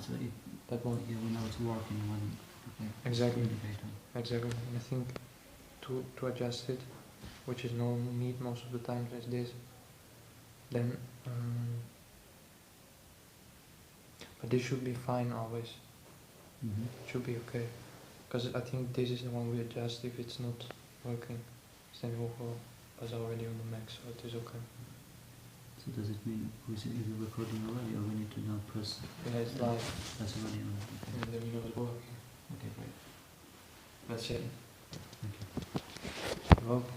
So that one, yeah, we know it's working when. Okay, exactly. Exactly. And I think to adjust it, which is no need most of the times as this, then but this should be fine always. It should be okay. Because I think this is the one we adjust if it's not working. Then it was already on the max, so it is okay. So does it mean is it recording already, or we need to now press? Yeah, it's live. That's already on. Okay. And then you know it's working. Okay, great. That's it. Thank you. You're welcome.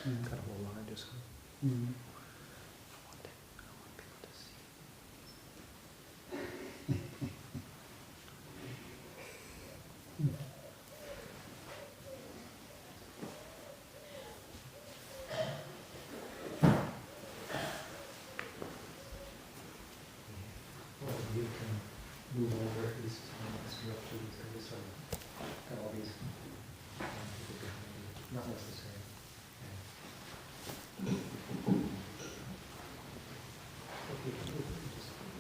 Kind of all behind yourself. Mm. I want people to see. Well, you can move over at least up to this side. Got all these people behind you. Not necessary.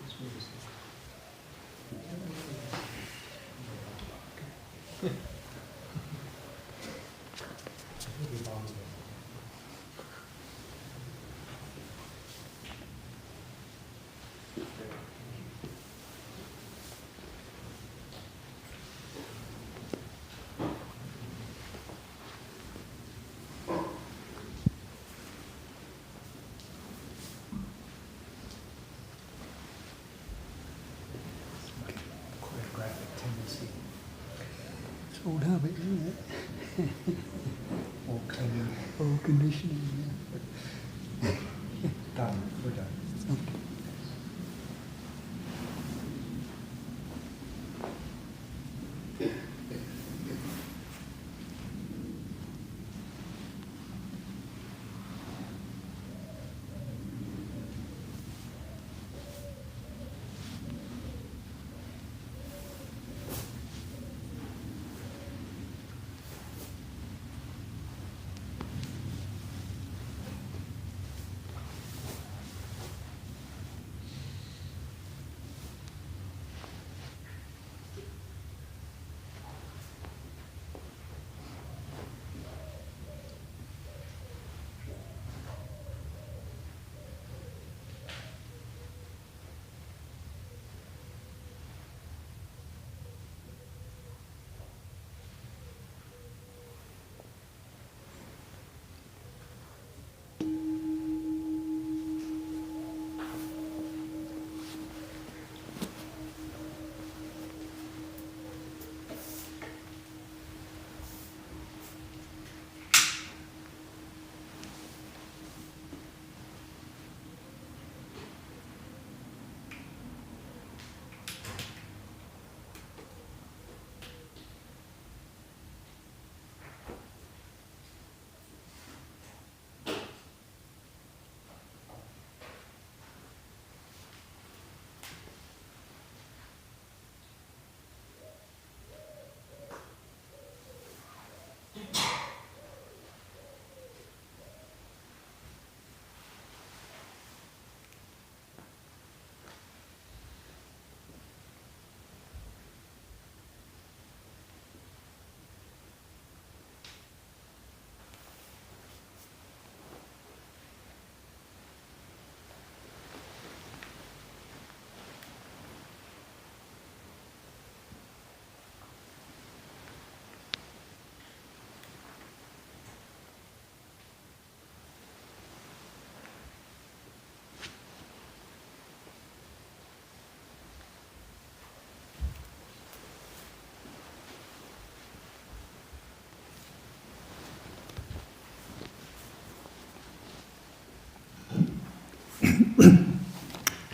Just move this thing. Maybe bomb it. Choreographic tendency. It's old habit, isn't it? Or clinging. Old conditioning, yeah. Done. We're done. Okay.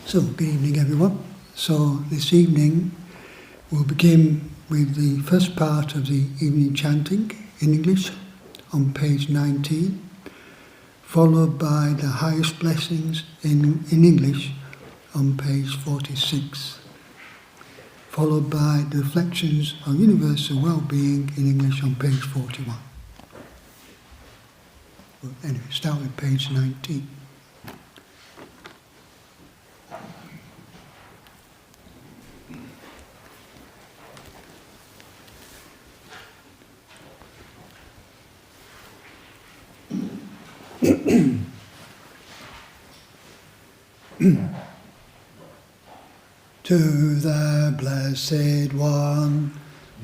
So, good evening everyone. So this evening we'll begin with the first part of the evening chanting in English on page 19, followed by the highest blessings in English on page 46, followed by the reflections on universal well-being in English on page 41. Well, anyway, start with page 19. To the Blessed One,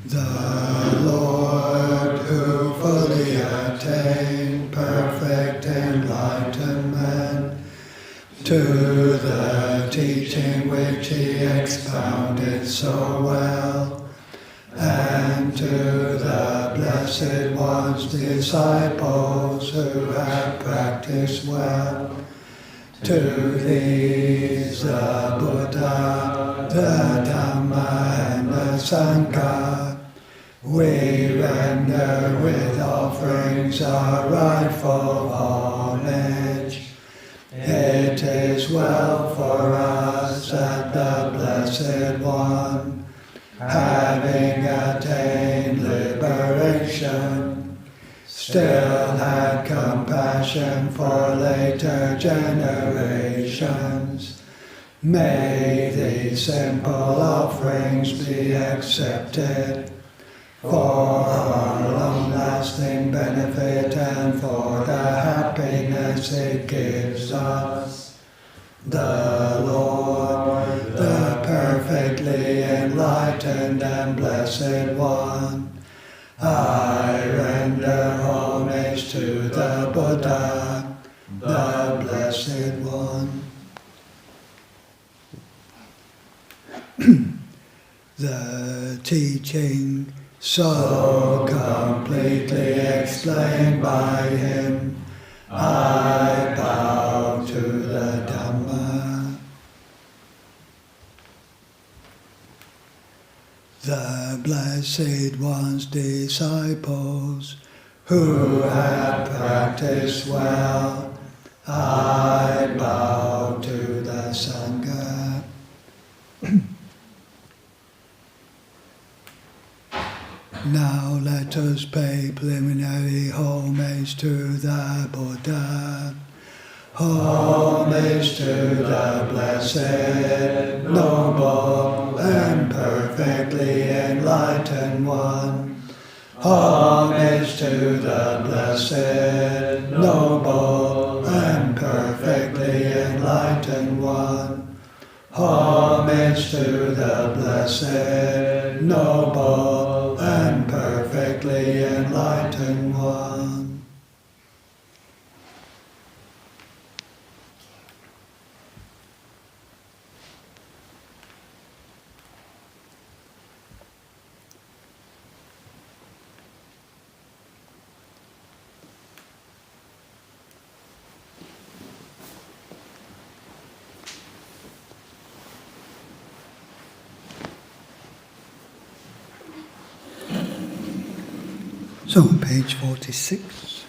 the Lord who fully attained perfect enlightenment, to the teaching which he expounded so well, and to the Blessed ones, disciples who have practiced well. To these the Buddha, the Dhamma and the Sangha, we render with offerings our rightful homage. It is well for us that the Blessed One, having attained liberation, still had compassion for later generations. May these simple offerings be accepted for our long-lasting benefit and for the happiness it gives us. The Lord, the perfectly enlightened and blessed One, I render homage to the Buddha, the Blessed One. The teaching so completely explained by him, I bow to the Dhamma. The Blessed One's disciples who have practiced well, I bow to the Sangha. Now let us pay preliminary homage to the Buddha. Homage to the blessed, noble, and perfectly enlightened One. Homage to the blessed, noble, and perfectly enlightened One. Homage to the blessed, noble, and perfectly enlightened One. So, page 46.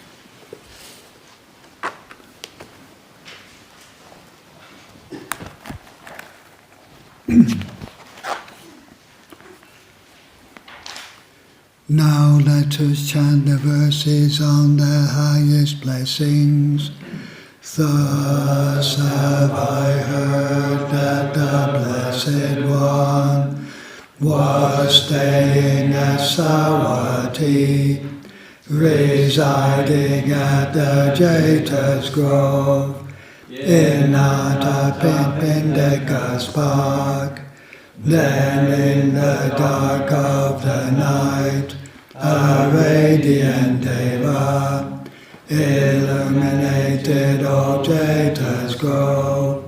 Now let us chant the verses on the highest blessings. Thus have I heard that the Blessed One was staying at Savatthi, residing at the Chithurst Grove, in Anathapindika's park. Then in the dark of the night, a radiant Deva illuminated old Chithurst Grove.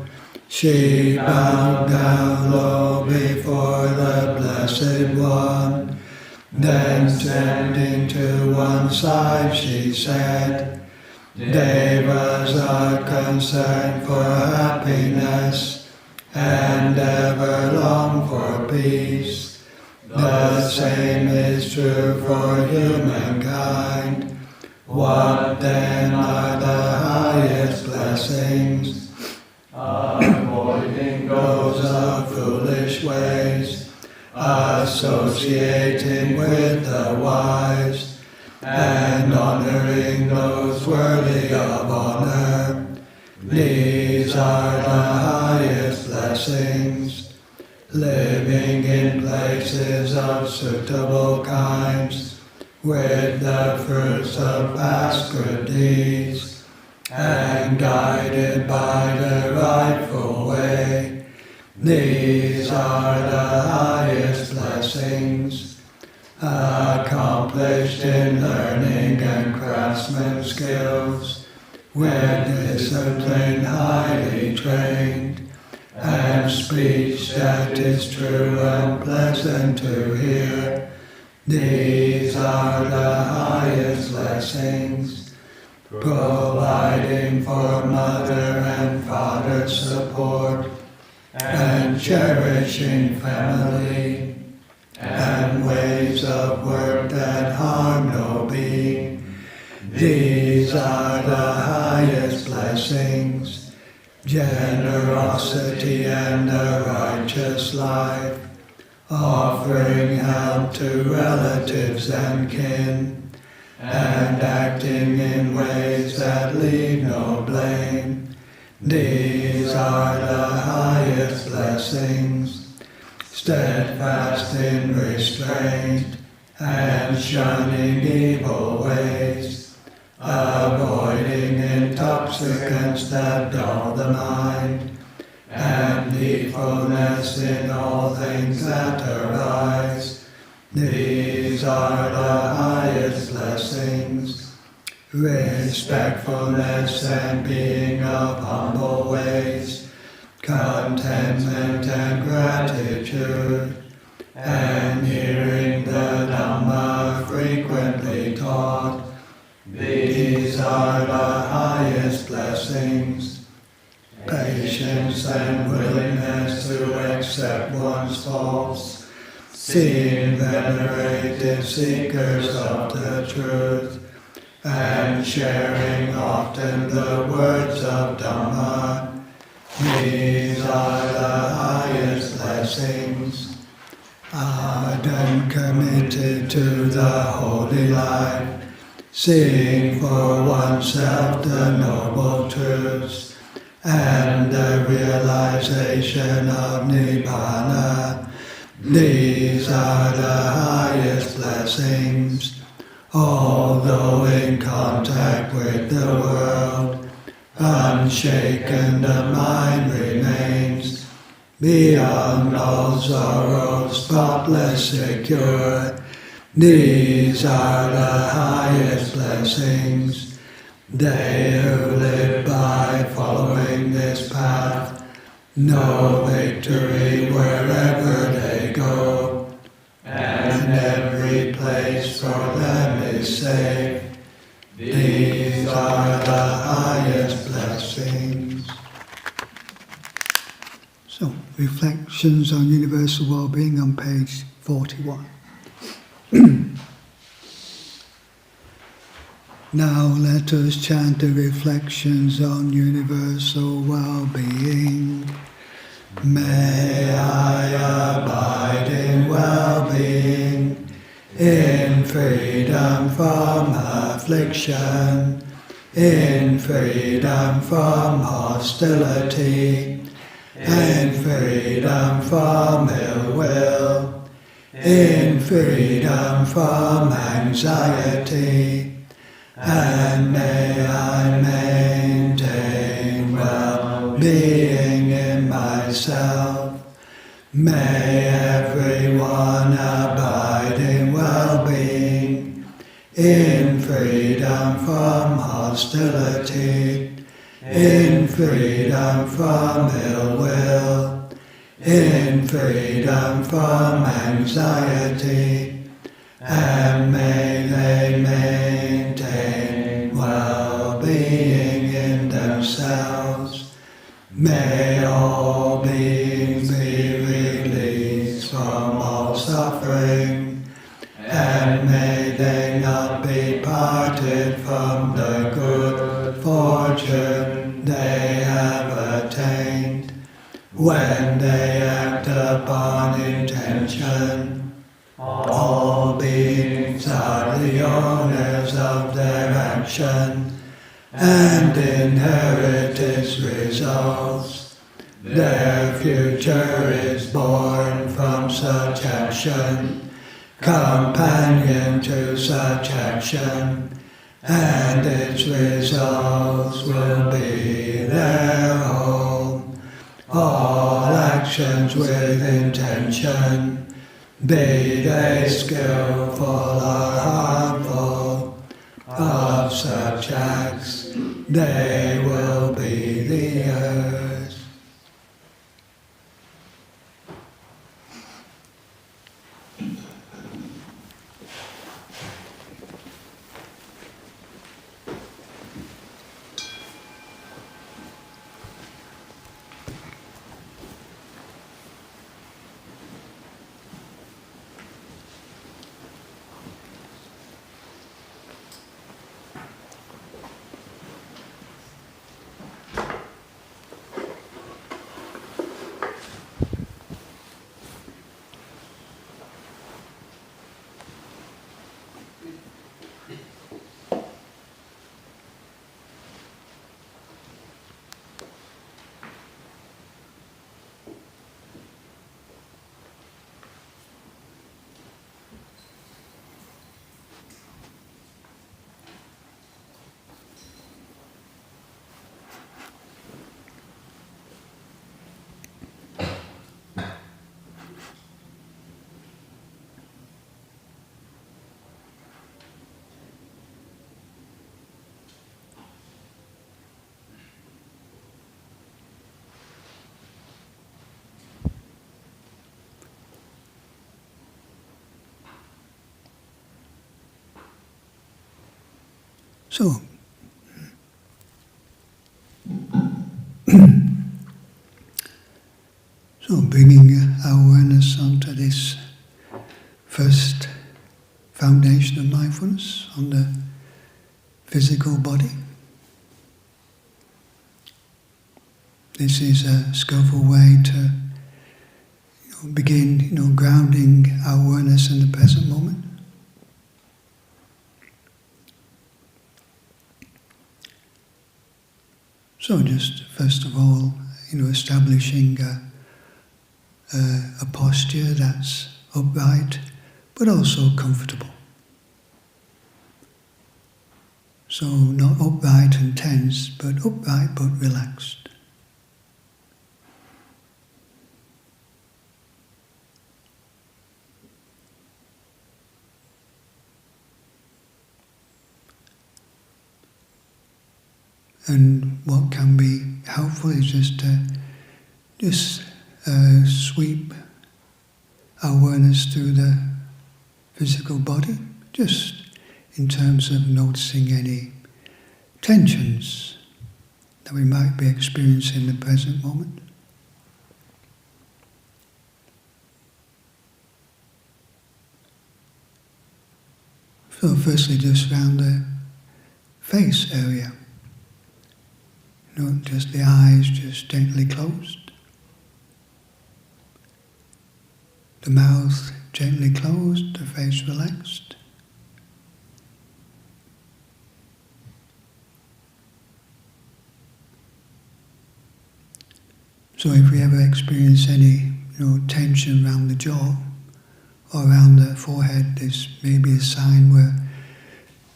She bowed down low before the Blessed One. Then standing to one side she said, Devas are concerned for happiness and ever long for peace. The same is true for humankind. What then are the highest blessings? Avoiding those of foolish ways, associating with the wise, and honoring those worthy of honor. These are the highest blessings. Living in places of suitable kinds, with the fruits of past good deeds, and guided by the rightful way. These are the highest blessings. Accomplished in learning and craftsman skills, with discipline highly trained, and speech that is true and pleasant to hear. These are the highest blessings, providing for mother and father support, and cherishing family, and ways of work that harm no being. These are the highest blessings, generosity and a righteous life, offering help to relatives and kin, and acting in ways that leave no blame. These are the highest blessings, steadfast in restraint, and shunning evil ways, avoiding intoxicants that dull the mind, and needfulness in all things that arise. These are the highest blessings, respectfulness and being of humble ways, contentment and gratitude, and hearing the Dhamma frequently taught. These are the highest blessings, patience and willingness to accept one's faults, seeing venerated seekers of the truth, and sharing often the words of Dhamma. These are the highest blessings, ardent committed to the holy life, seeing for oneself the noble truths, and the realization of Nibbana. These are the highest blessings, although in contact with the world, unshaken the mind remains, beyond all sorrow, spotless, secure. These are the highest blessings. They who live by following this path know victory wherever they go, and every place for them is safe. These are the highest blessings. So, Reflections on Universal Wellbeing on page 41. Now let us chant the reflections on universal well-being. May I abide in well-being, in freedom from affliction, in freedom from hostility, in freedom from ill will, in freedom from anxiety, and may I maintain well-being in myself. May everyone abide in well-being, in freedom from hostility, in freedom from ill will, in freedom from anxiety, and may they maintain well-being in themselves. May all beings be released from all suffering, and may they not be parted from the good fortune they have attained. When they act upon intention, all beings are the owners of their action and inherit its results. Their future is born from such action, companion to such action, and its results will be their home. All actions with intention, be they skillful or harmful, of such acts they will be the earth. So, so bringing our awareness onto this first foundation of mindfulness, on the physical body. This is a skillful way to begin, grounding our awareness in the present moment. So just first of all, establishing a posture that's upright, but also comfortable. So not upright and tense, but upright but relaxed. And what can be helpful is just to sweep our awareness through the physical body, just in terms of noticing any tensions that we might be experiencing in the present moment. So firstly, just around the face area. Just the eyes just gently closed. The mouth gently closed, the face relaxed. So if we ever experience any tension around the jaw or around the forehead, this may be a sign we're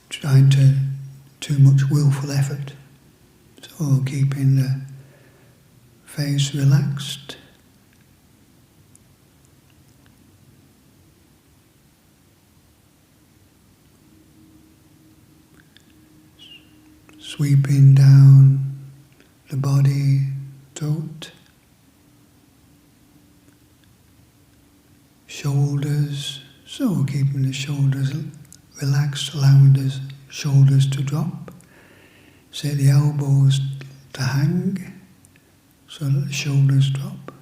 trying to too much willful effort. So keeping the face relaxed. Sweeping down the body, throat, shoulders, so keeping the shoulders relaxed, allowing the shoulders to drop. Say the elbows to hang, so that the shoulders drop.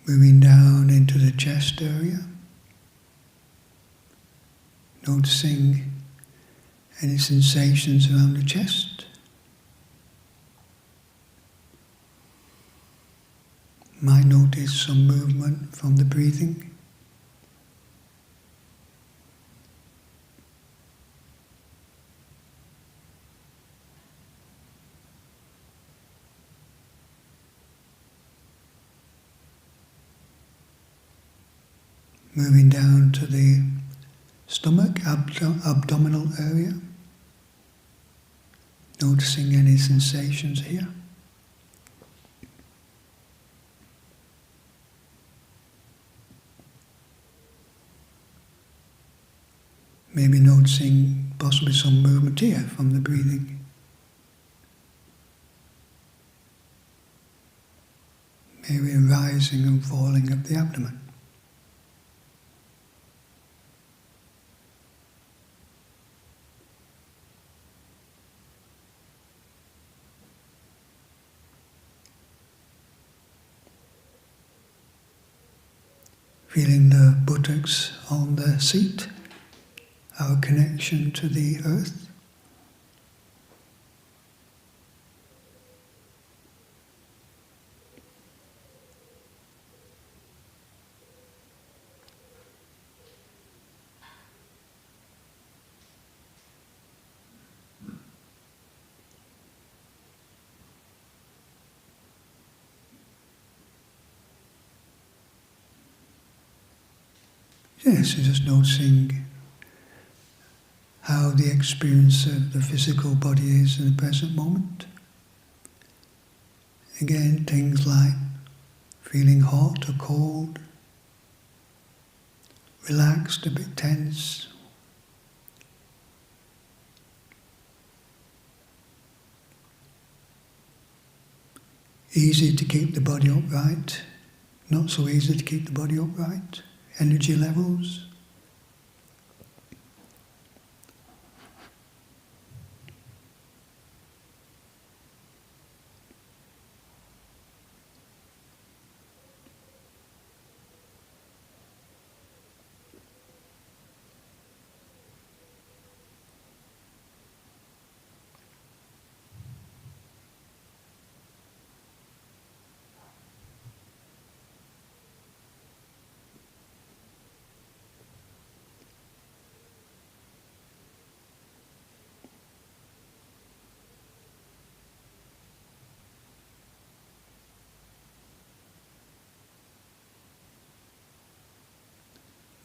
Moving down into the chest area, noticing any sensations around the chest. Might notice some movement from the breathing. Moving down to the stomach, abdominal area. Noticing any sensations here. Maybe noticing possibly some movement here from the breathing. Maybe a rising and falling of the abdomen. Feeling the buttocks on the seat, our connection to the earth. Yes, so just noticing how the experience of the physical body is in the present moment. Again, things like feeling hot or cold, relaxed, a bit tense, easy to keep the body upright, not so easy to keep the body upright, energy levels.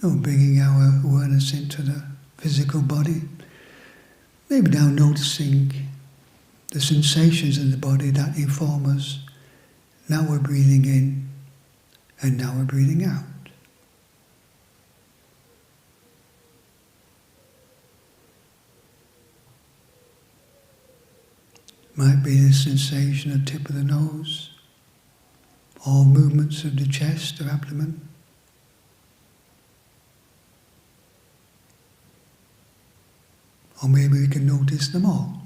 Bringing our awareness into the physical body. Maybe now noticing the sensations in the body that inform us. Now we're breathing in and now we're breathing out. Might be the sensation of the tip of the nose, or movements of the chest or abdomen. Or maybe we can notice them all.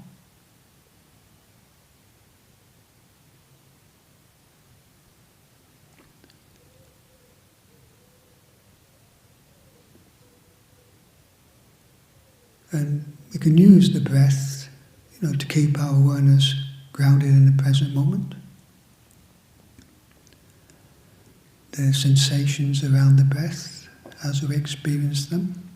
And we can use the breath, to keep our awareness grounded in the present moment. The sensations around the breath as we experience them.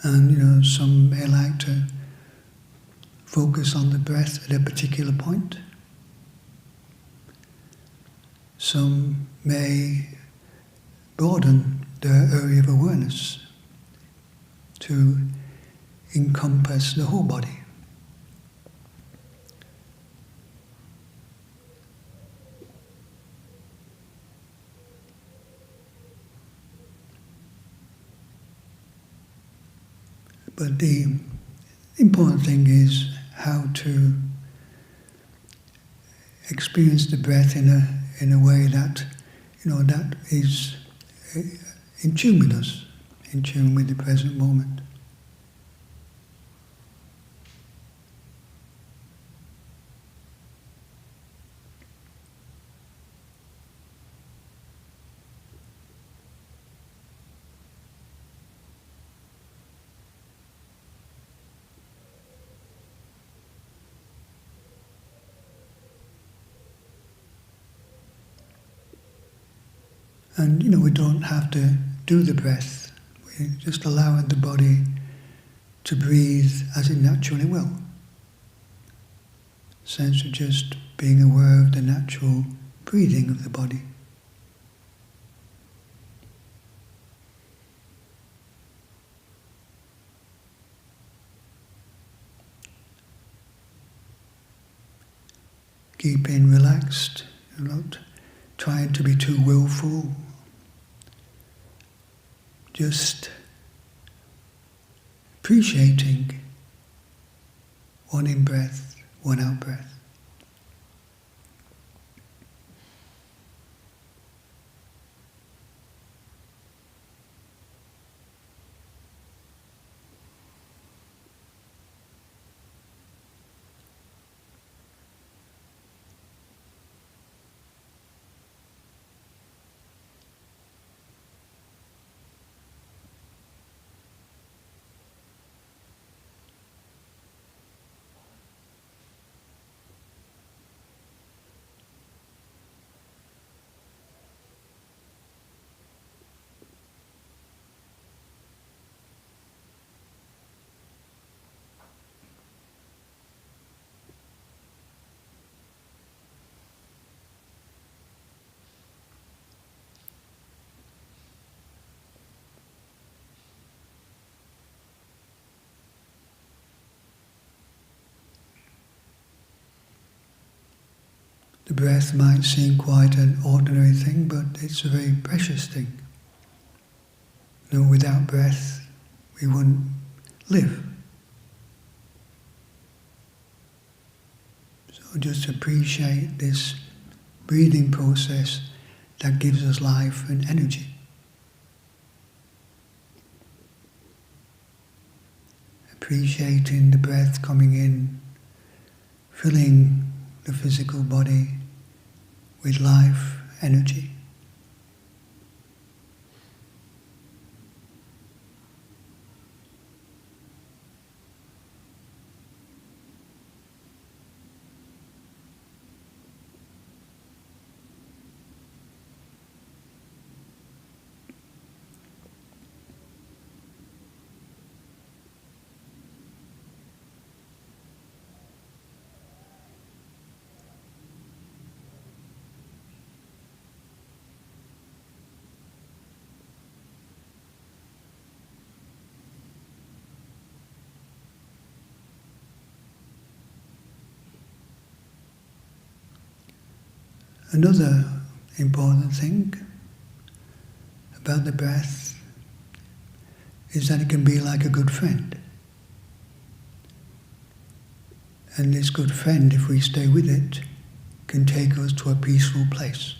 And some may like to focus on the breath at a particular point. Some may broaden their area of awareness to encompass the whole body. But the important thing is how to experience the breath in a way that that is in tune with us, in tune with the present moment. And we don't have to do the breath. We're just allowing the body to breathe as it naturally will. Sense of just being aware of the natural breathing of the body. Keeping relaxed, not trying to be too willful. Just appreciating one in breath, one out breath. The breath might seem quite an ordinary thing, but it's a very precious thing. You know, without breath, we wouldn't live. So just appreciate this breathing process that gives us life and energy. Appreciating the breath coming in, filling the physical body with life, energy. Another important thing about the breath is that it can be like a good friend. And this good friend, if we stay with it, can take us to a peaceful place.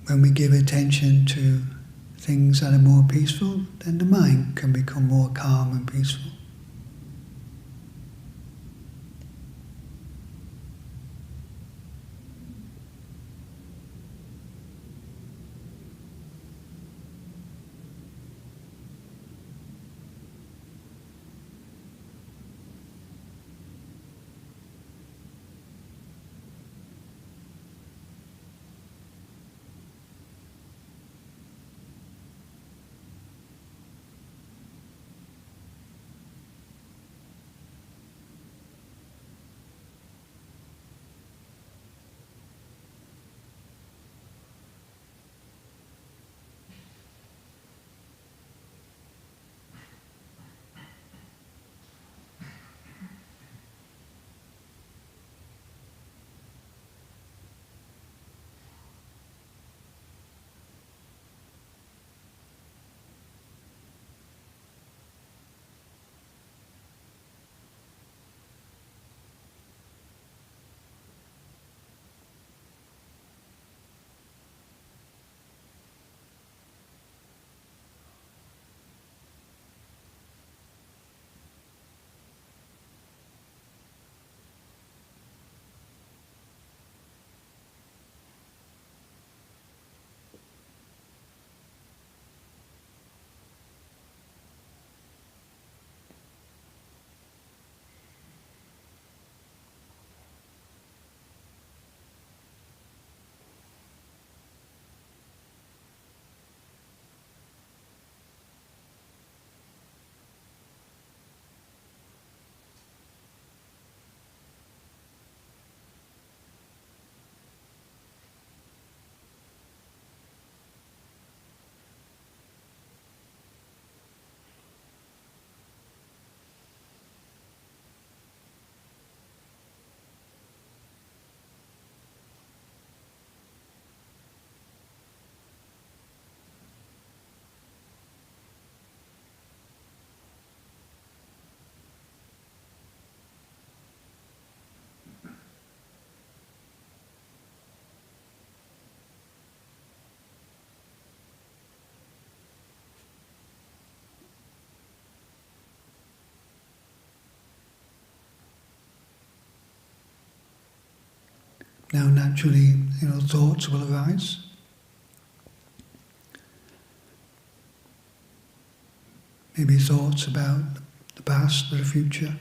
When we give attention to things that are more peaceful, then the mind can become more calm and peaceful. Now naturally, thoughts will arise. Maybe thoughts about the past or the future,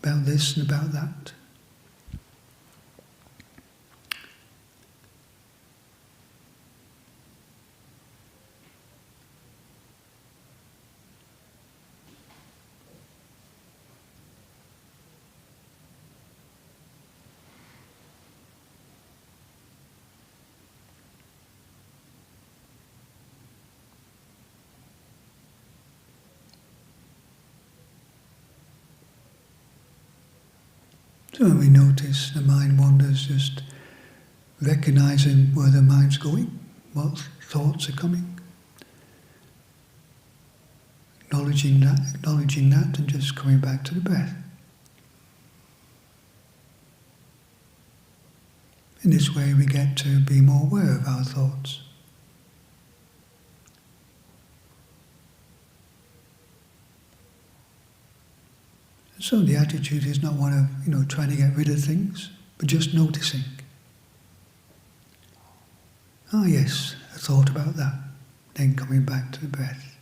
about this and about that. So when we notice the mind wanders, just recognizing where the mind's going, what thoughts are coming. Acknowledging that and just coming back to the breath. In this way we get to be more aware of our thoughts. So the attitude is not one of, trying to get rid of things, but just noticing. Ah yes, I thought about that. Then coming back to the breath.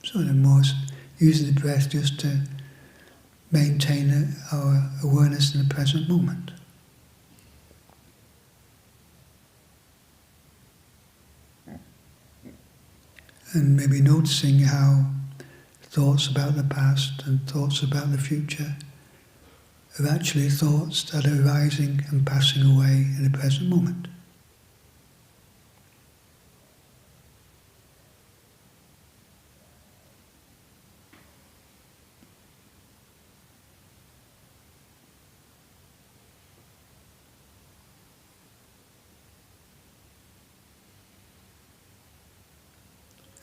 So the more using the breath just to maintain our awareness in the present moment. And maybe noticing how thoughts about the past and thoughts about the future are actually thoughts that are arising and passing away in the present moment.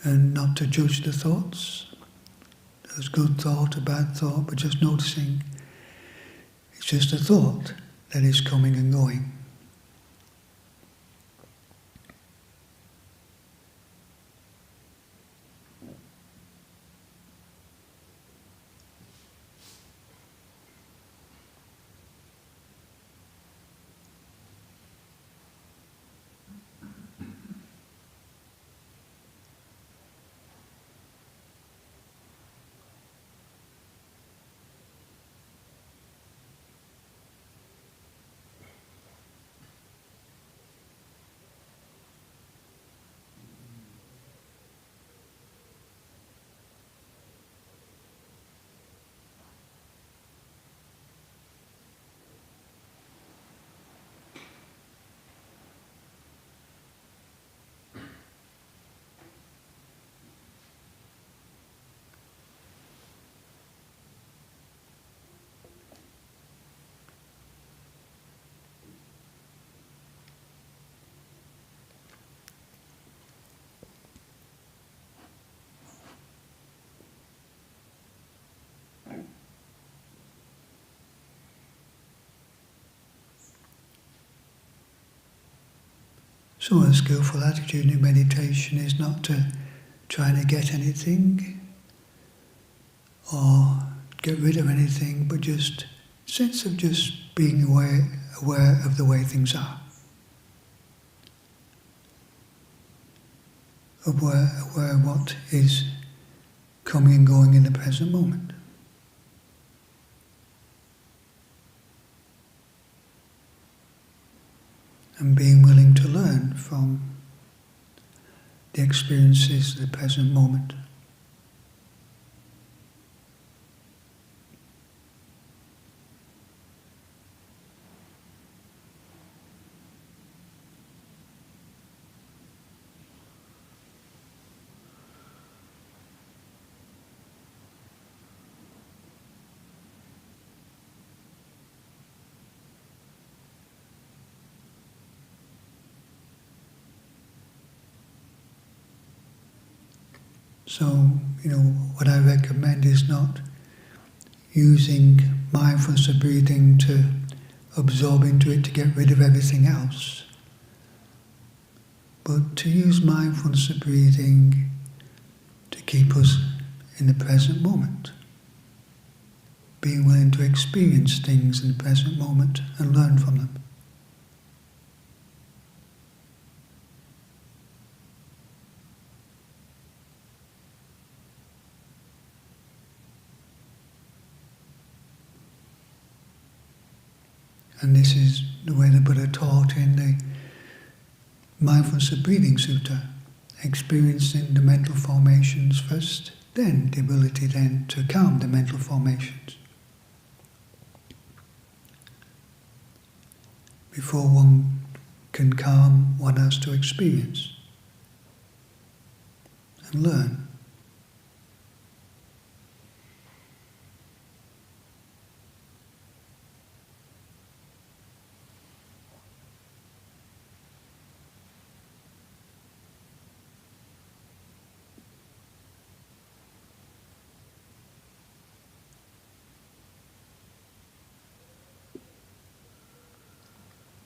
And not to judge the thoughts, as good thought or bad thought, but just noticing it's just a thought that is coming and going. So a skillful attitude in meditation is not to try to get anything or get rid of anything, but just a sense of just being aware of the way things are. Aware of what is coming and going in the present moment. And being willing to learn from the experiences of the present moment. So, what I recommend is not using mindfulness of breathing to absorb into it to get rid of everything else, but to use mindfulness of breathing to keep us in the present moment, being willing to experience things in the present moment and learn from them. And this is the way the Buddha taught in the Mindfulness of Breathing Sutta, experiencing the mental formations first, then the ability then to calm the mental formations. Before one can calm, one has to experience. and learn.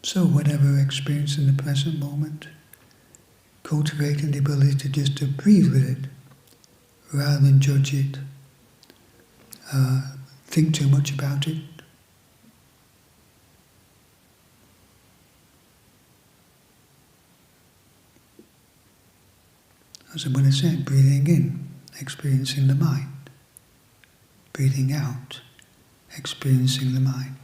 So whatever experience in the present moment, cultivating the ability to just to breathe with it, rather than judge it, think too much about it. As the Buddha said, breathing in, experiencing the mind. Breathing out, experiencing the mind.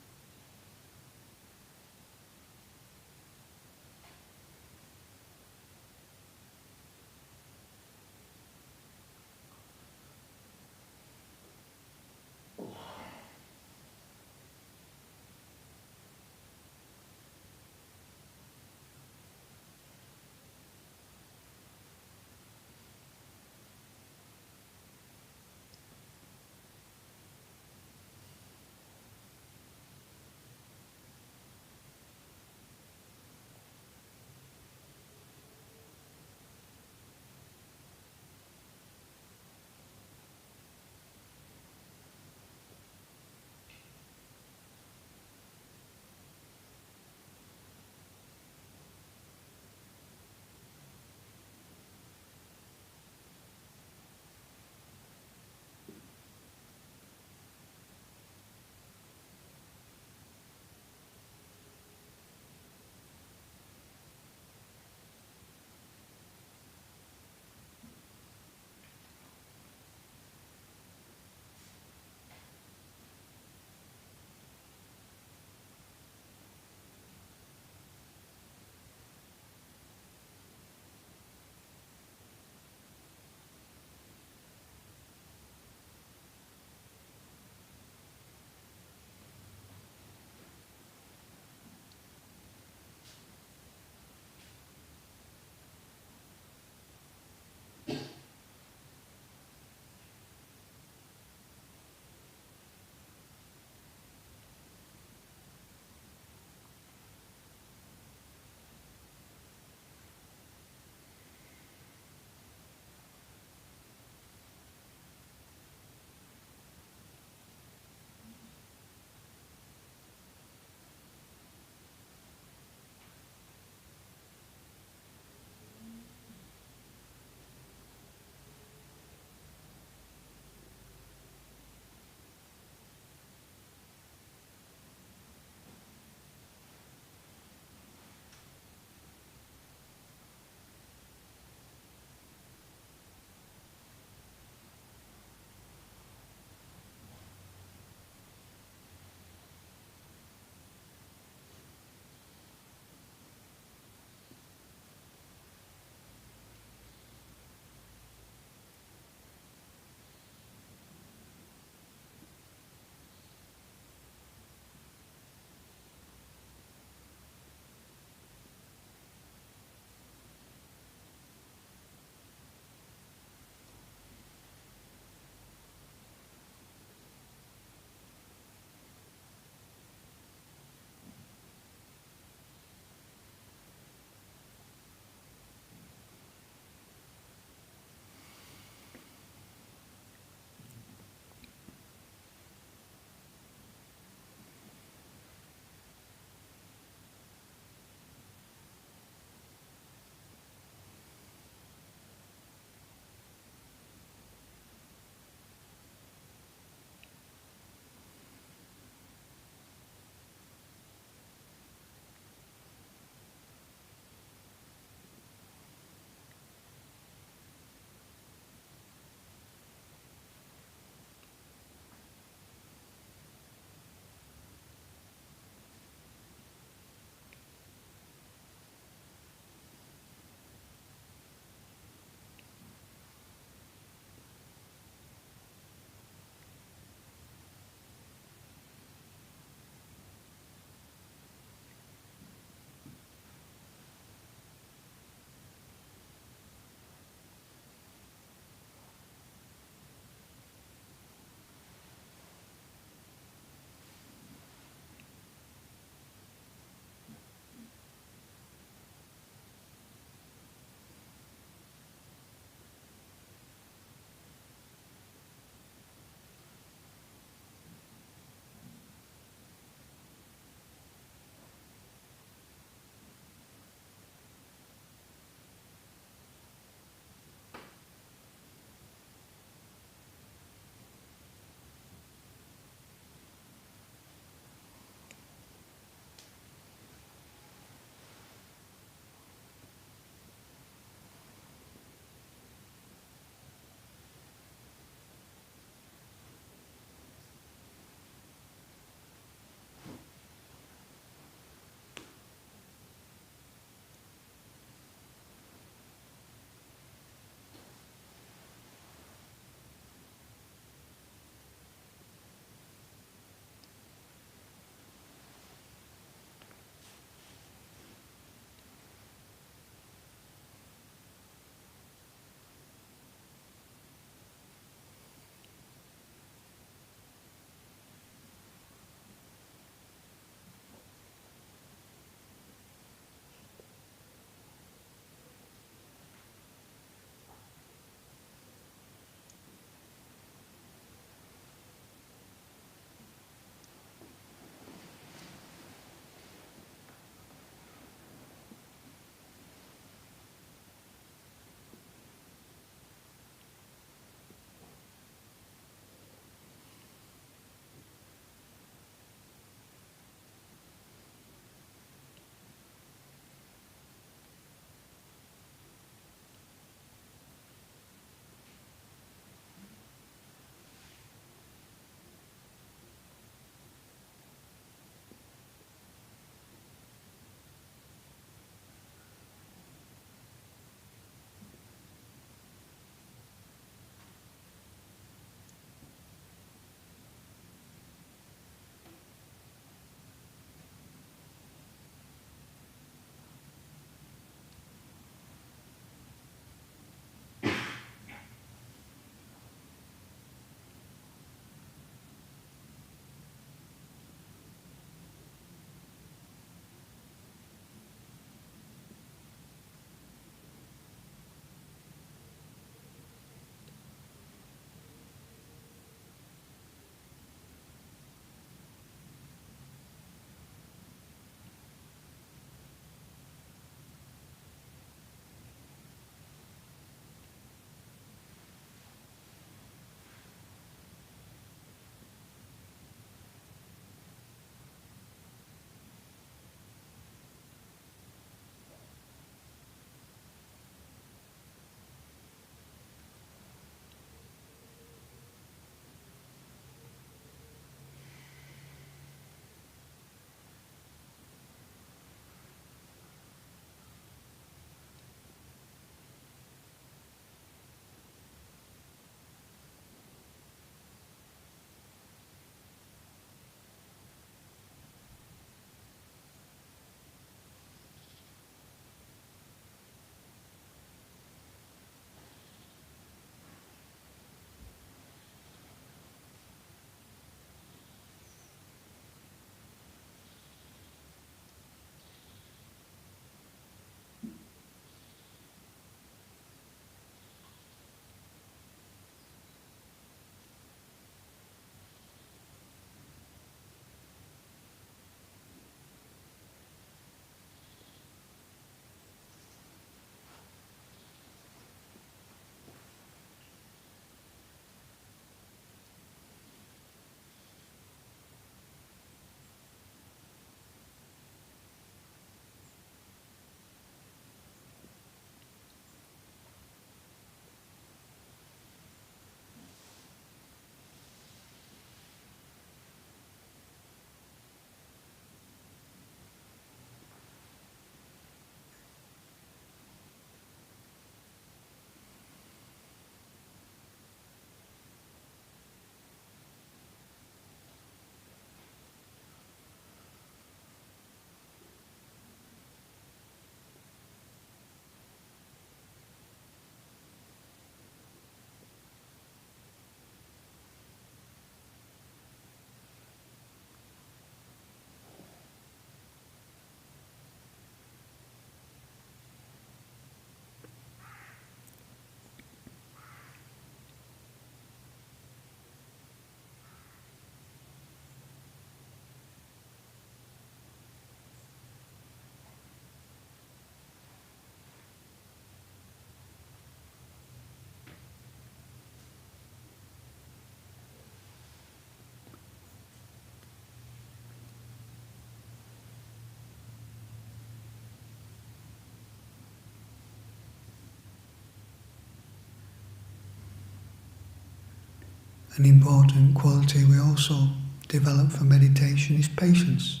an important quality we also develop for meditation is patience.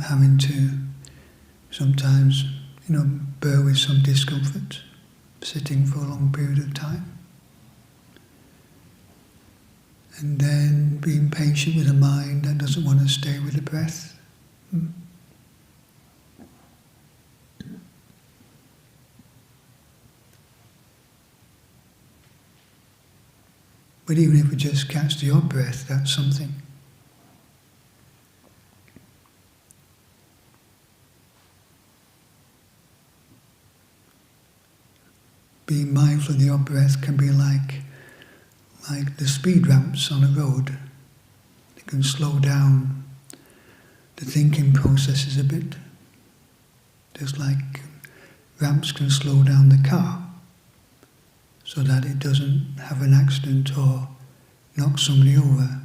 Having to sometimes, bear with some discomfort, sitting for a long period of time. And then being patient with a mind that doesn't want to stay with the breath. But even if we just catch the odd breath, that's something. Being mindful of the odd breath can be like the speed ramps on a road. It can slow down the thinking processes a bit. Just like ramps can slow down the car so that it doesn't have an accident or knock somebody over.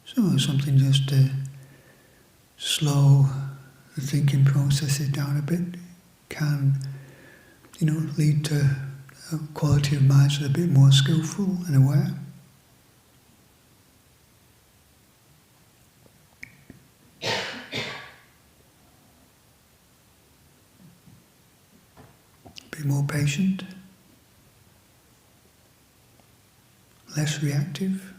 So something just to slow the thinking processes down a bit can, lead to a quality of mind that's a bit more skillful and aware. Be more patient, less reactive.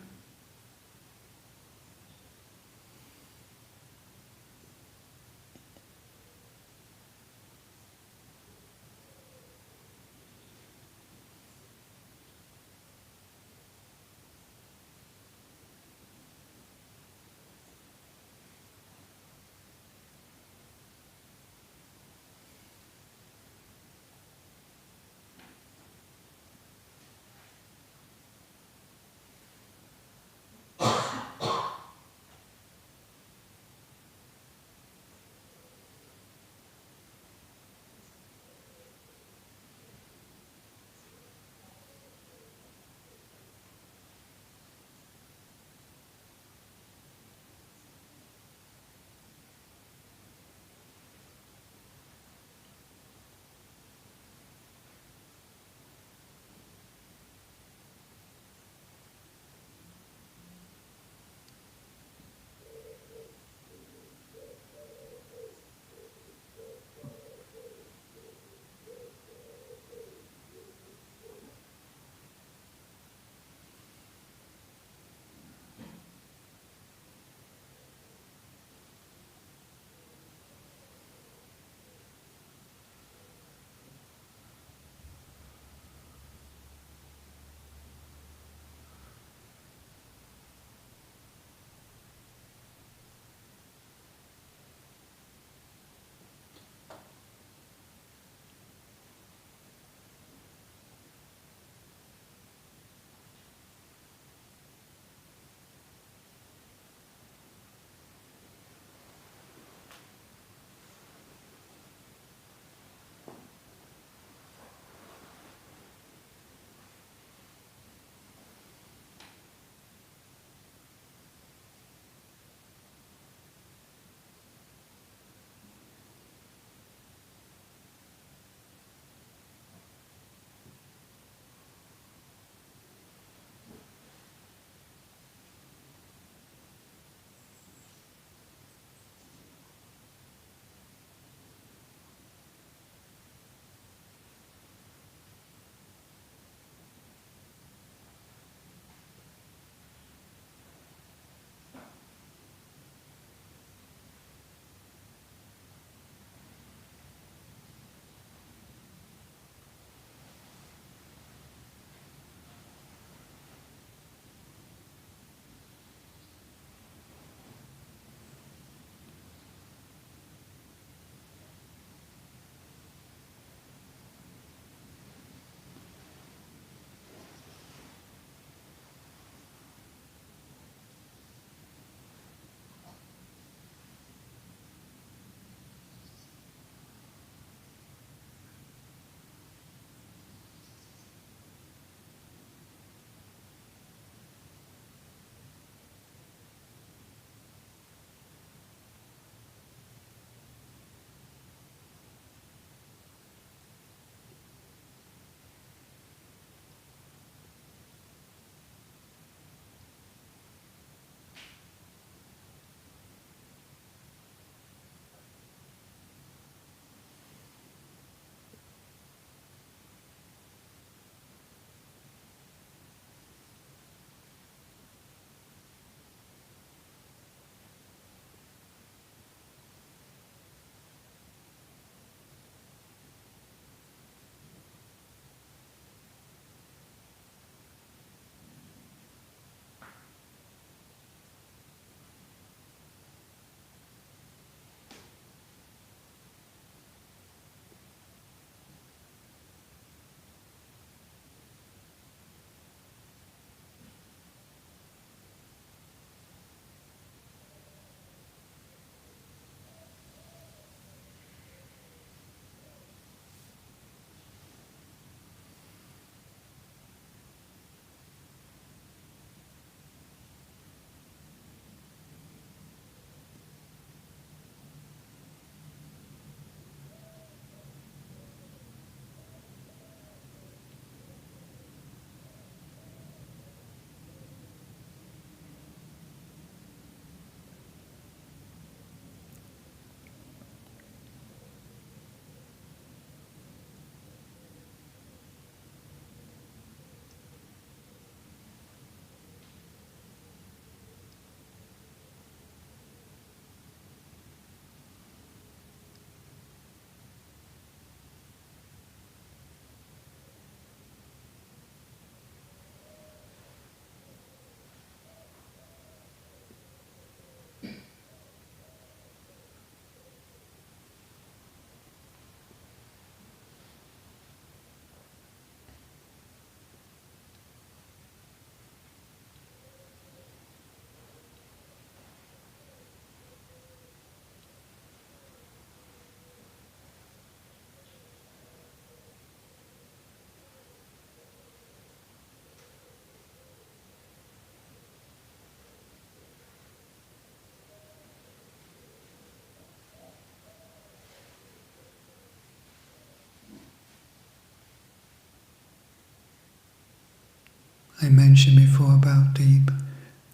I mentioned before about the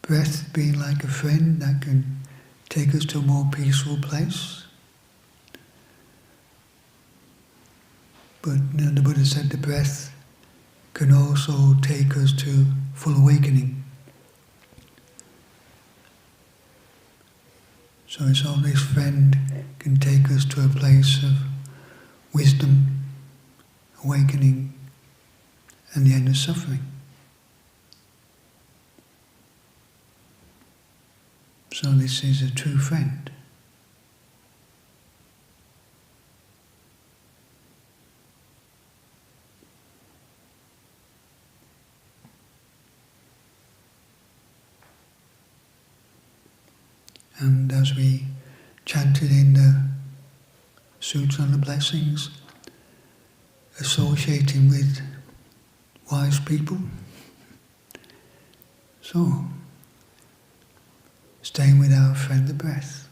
breath being like a friend that can take us to a more peaceful place. But the Buddha said the breath can also take us to full awakening. So it's all this friend can take us to a place of wisdom, awakening, and the end of suffering. So this is a true friend. And as we chanted in the Sutra on the Blessings, associating with wise people. So, staying with our friend the breath.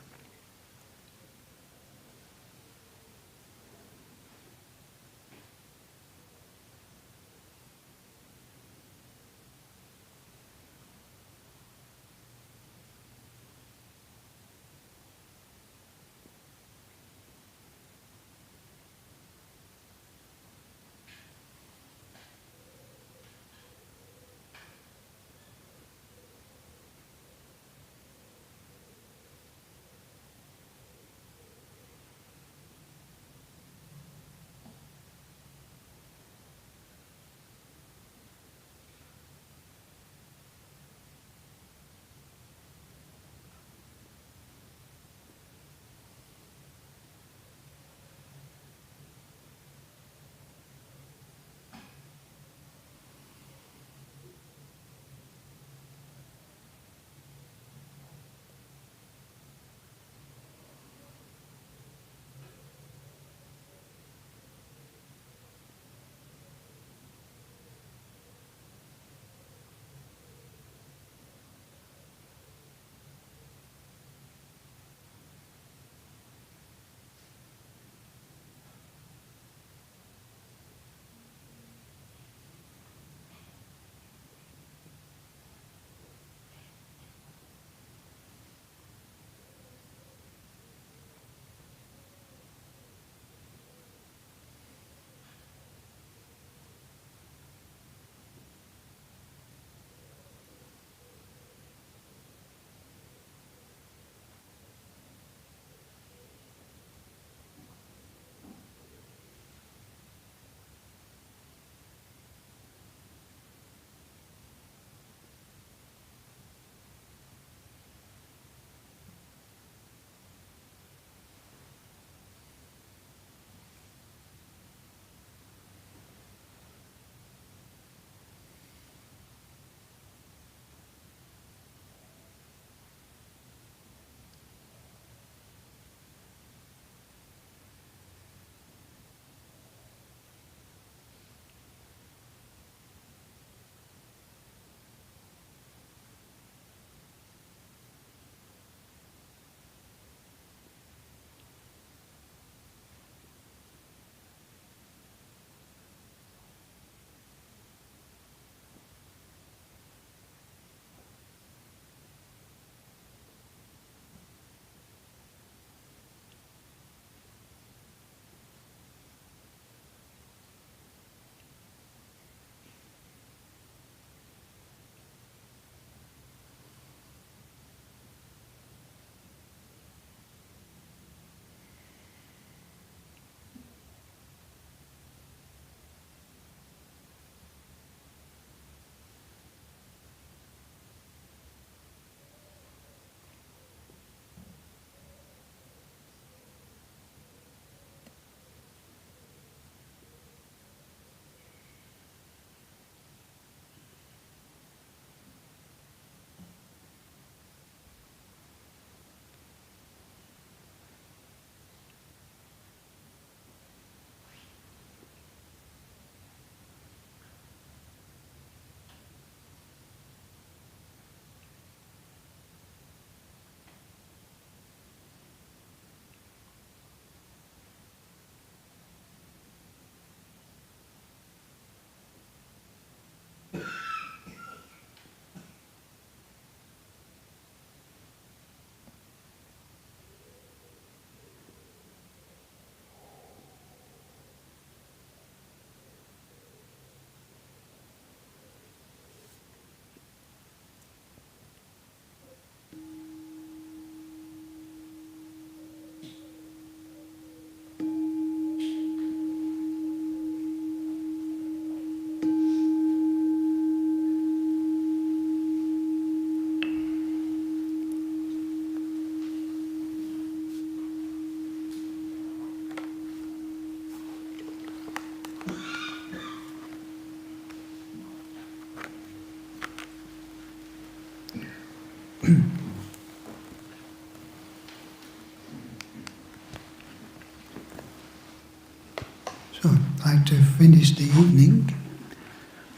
like to finish the evening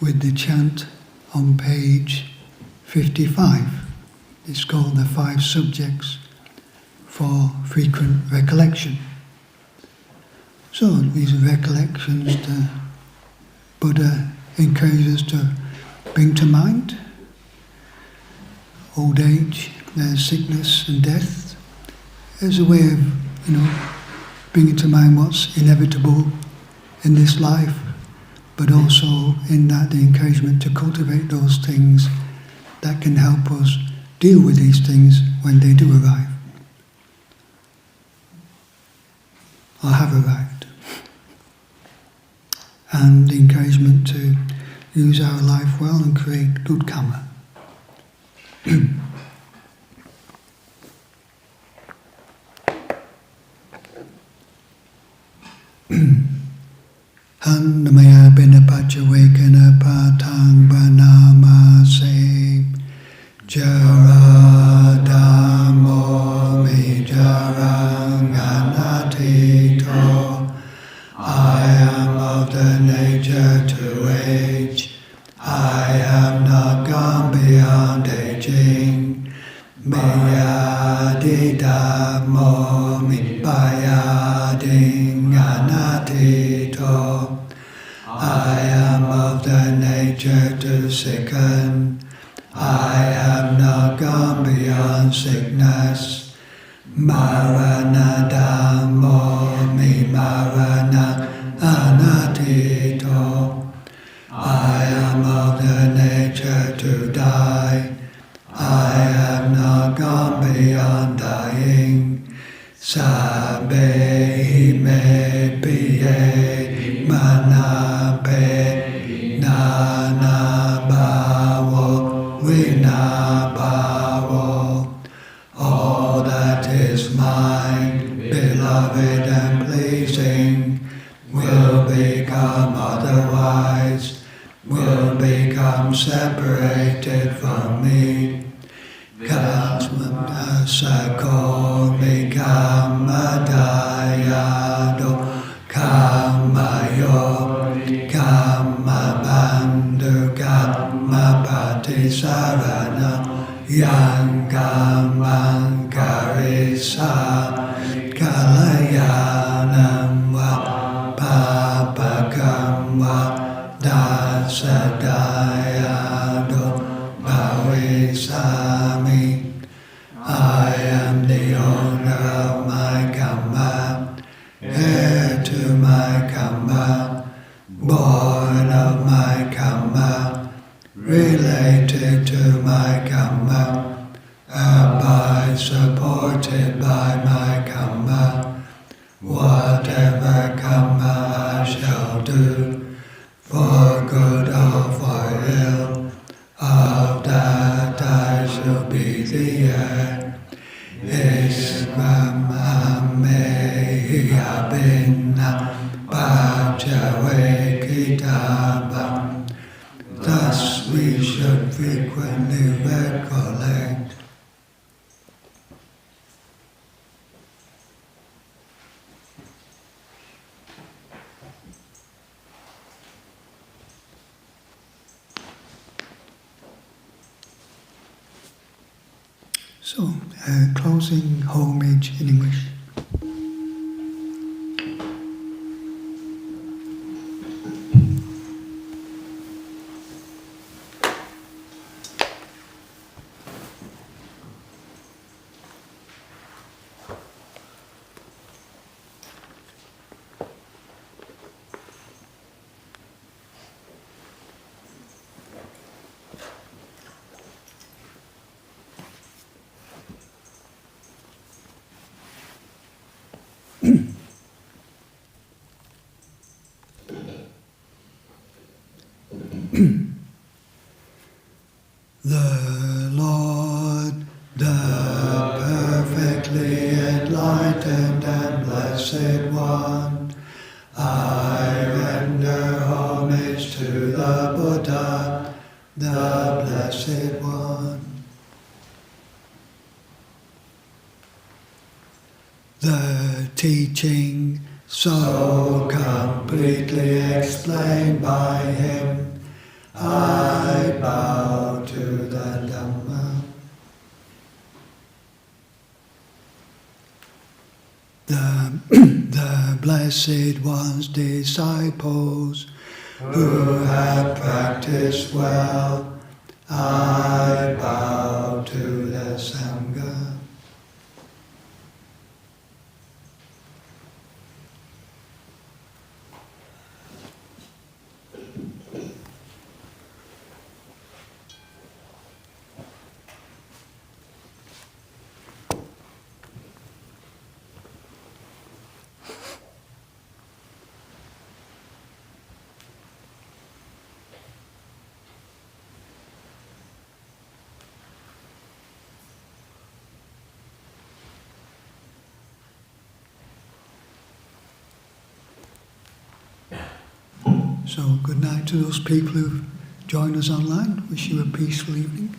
with the chant on page 55. It's called the 5 subjects for frequent recollection. So these are recollections the Buddha encourages us to bring to mind. Old age, sickness and death, as a way of, bringing to mind what's inevitable in this life, but also in that the encouragement to cultivate those things that can help us deal with these things when they do arrive, or have arrived. And the encouragement to use our life well and create good karma. Handamaya binapachawekana patang banamase jaradamo mi jarang anatito. I am of the nature to age. I have not gone beyond aging. Miyadidamo mi bayading anatito. I am of the nature to sicken. I have not gone beyond sickness. Maranadamo mi marana anatito. I am of the nature to die. I have not gone beyond dying. Sabe me piye manabe nana bhavo vina bhavo. All that is mine, beloved and pleasing, will become otherwise, will become separated from me. Kasmata sako mikama dayado kamayo kama bandhu kama patisarana yang kamang karisa kalayanam va papakam va dasadayado bhavisami. I am the owner of my karma, heir to my karma, born of my karma, related to my karma, abide supported by my karma. Whatever karma I shall do, for good or for ill, of that I shall be the heir. Isvamamehiyabhinna Pachavekitaba. Thus we should frequently recollect. So, closing homage in English. The Lord, the perfectly enlightened and blessed One, I render homage to the Buddha, the Blessed One. The teaching so completely explained by him, I bow to the Dhamma. The Blessed One's disciples who have practiced well, I bow to the Sangha. So good night to those people who've joined us online. Wish you a peaceful evening.